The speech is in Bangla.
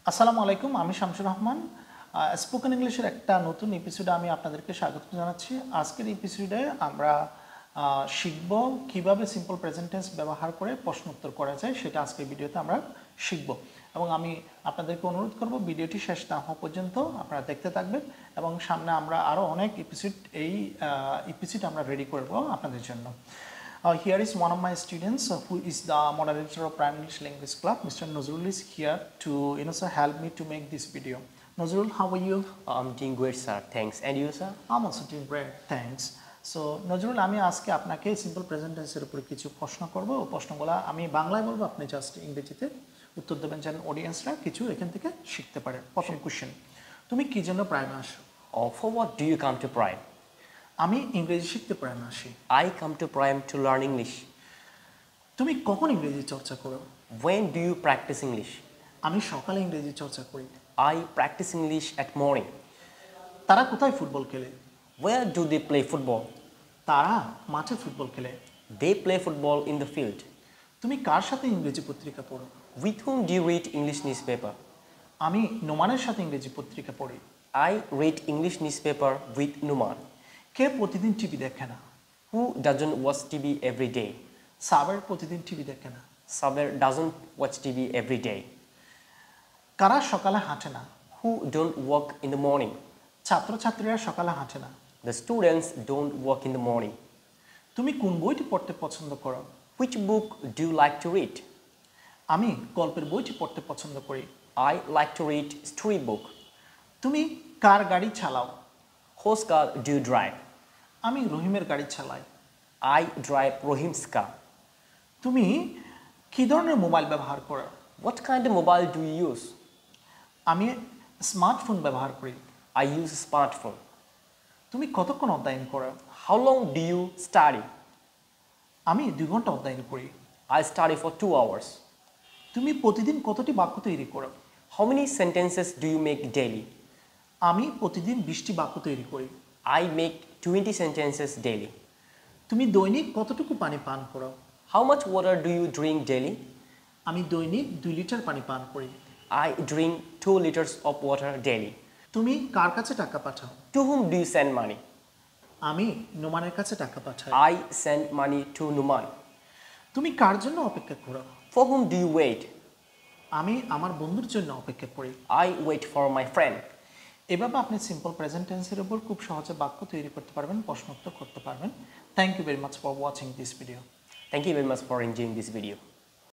আসসালামু আলাইকুম, আমি শামসুর রহমান। স্পোকেন ইংলিশের একটা নতুন এপিসোডে আমি আপনাদেরকে স্বাগত জানাচ্ছি। আজকের এপিসোডে আমরা শিখব কিভাবে সিম্পল প্রেজেন্ট টেন্স ব্যবহার করে প্রশ্ন উত্তর করা যায়, সেটা আজকের ভিডিওতে আমরা শিখব। এবং আমি আপনাদেরকে অনুরোধ করব ভিডিওটি শেষ না হওয়া পর্যন্ত আপনারা দেখতে থাকবেন, এবং সামনে আমরা আরও অনেক এপিসোড আমরা রেডি করব আপনাদের জন্য। Here is one of my students who is the moderator of Prime English Language Club. Mr. Nazrul is here to help me to make this video. Nazrul, how are you? I'm doing great, sir. Thanks. And you, sir? I'm also doing great. Thanks. So Nazrul, আমি আজকে আপনাকে সিম্পল প্রেজেন্ট টেন্সের উপরে কিছু প্রশ্ন করব। প্রশ্নগুলো আমি বাংলায় বলবো, আপনি জাস্ট ইংরেজিতে উত্তর দেবেন যেন অডিয়েন্সরা কিছু এখান থেকে শিখতে পারে। প্রথম কোশ্চেন, তুমি কি জন্য প্রাইমে আসো? For what do you come to Prime? আমি ইংরেজি শিখতে প্রাইমে আসি। I come to Prime to learn English. তুমি কখন ইংরেজি চর্চা করো? When do you practice English? আমি সকালে ইংরেজি চর্চা করি। I practice English at morning. তারা কোথায় ফুটবল খেলে? Where do they play football? তারা মাঠে ফুটবল খেলে। They play football in the field. তুমি কার সাথে ইংরেজি পত্রিকা পড়ো? With whom do you read English newspaper? আমি নোমানের সাথে ইংরেজি পত্রিকা পড়ি। I read English newspaper with Numan. কে প্রতিদিন টিভি দেখে না? Who doesn't watch TV every day? সাবের প্রতিদিন টিভি দেখে না। Saber doesn't watch TV every day. কারা সকালে হাঁটে না? Who don't walk in the morning? ছাত্রছাত্রীরা সকালে হাঁটে না। The students don't walk in the morning. তুমি কোন বইটি পড়তে পছন্দ করো? Which book do you like to read? আমি গল্পের বইটি পড়তে পছন্দ করি। I like to read story book. তুমি কার গাড়ি চালাও? Whose car do you drive? আমি রহিমের গাড়ি চালাই। I drive Rohim's car. তুমি কি ধরনের মোবাইল ব্যবহার করো? What kind of mobile do you use? আমি স্মার্টফোন ব্যবহার করি। I use a smartphone. তুমি কতক্ষণ অধ্যয়ন করো? How long do you study? আমি 2 ঘন্টা অধ্যয়ন করি। I study for 2 hours. তুমি প্রতিদিন কতটি বাক্য তৈরি করো? How many sentences do you make daily? আমি প্রতিদিন 20টি বাক্য তৈরি করি। I make 20 sentences daily. তুমি দৈনিক কতটুকু পানি পান করো? How much water do you drink daily? আমি দৈনিক 2 লিটার পানি পান করি। I drink 2 liters of water daily. তুমি কার কাছে টাকা পাঠাও? To whom do you send money? আমি নোমানের কাছে টাকা পাঠাই। I send money to Numan. তুমি কার জন্য অপেক্ষা করো? For whom do you wait? আমি আমার বন্ধুর জন্য অপেক্ষা করি। I wait for my friend. এভাবে আপনি সিম্পল প্রেজেন্ট টেন্সের উপর খুব সহজে বাক্য তৈরি করতে পারবেন, প্রশ্ন উত্তর করতে পারবেন। Thank you very much for watching this video. Thank you very much for enjoying this video.